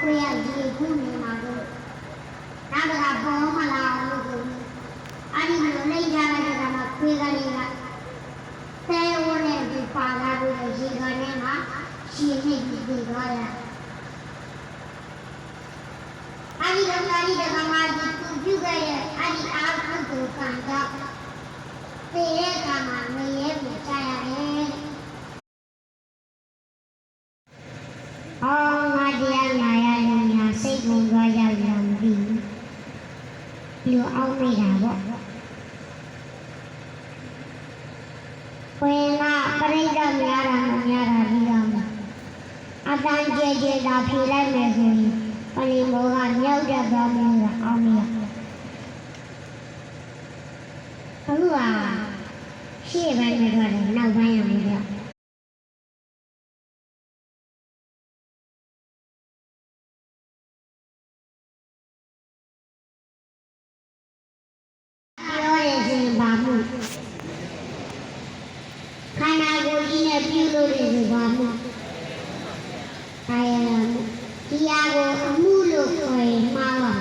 ခွေရကြီးခုနေမှာတော့ဒါကဘောမလာလို့ကိုအဲ့ဒီလိုနေကြတဲ့ကမှာခွေကလေးကသဲဝနဲ့ဒီပါလာပြီးရေကနေမှာရှင်းနေပြီးသွားရအဲ့ဒီတော့အဲ့ဒီကမှာဒီသူပြုခဲ့တဲ့အဲ့ဒီအားထုတ်သူကံတော့တေးတဲ့ကမှာမရဲဘူးကြားရတယ်အော်ငါတရားနာရရင်ညာစိတ်ဝင်သွားကြရမသိဘူးဒီလိုအောက်မိတာပေါ့ဘယ်ကပြိဿများတာမများတာပြီးတော့အတန်းကျဲကျဲတာဖြေလိုက်မယ်ဆိုရင်ပလင်ဘောကမြောက်တဲ့သွားမျိုးကအောက်မိရအခုကရှေ့ပိုင်းနဲ့တော့နောက်ပိုင်းရမယ်ပြောရခြင်းပါမှုခန္ဓာကိုယ်ကြီးနဲ့ပြုလို့ရခြင်းပါမှုဒါရမှုတရားကိုအမှုလို့ခေါ်ရင်မှားပါ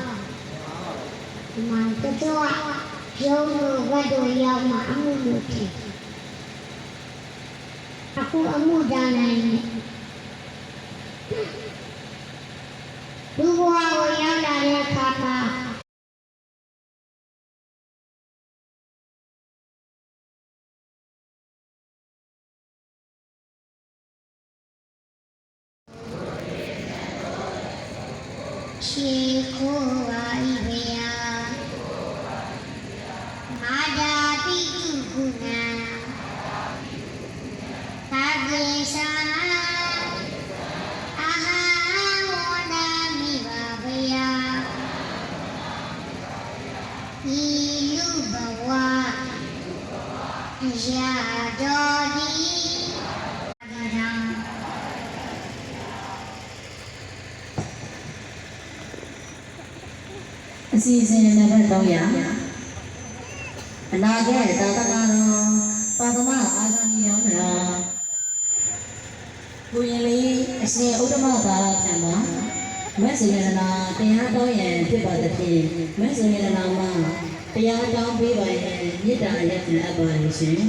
ဒီမှာတချို့ကရုံးလို့ဘတ်တို့ရောက်မှအမှုလို့ဖြစ်အခုအမှုဒါနိုင်လူဘဝကိုရောက်လာတဲ့အခါမှာရှေခိုးပါ၏ဘုရားမာတာတိတုကုဏံသာကေသာအာဟဝနာမိပါဘုရားဤလူဘဝရာတော်သည်အစီအစဉ်နံပါတ်300အနာဂတ်သာသနာတော်ပါဒမအာဂဏီရောင်းတော်ကိုရင်လေးအရှင်ဥဒ္ဓမသာထံမှာမက်ဆေရနာတရားတော်ရန်ဖြစ်ပါသဖြင့်မက်ဆေရနာမှာတရားတောင်းပေးပါရင်မေတ္တာအယက်အပ်ပါရှင်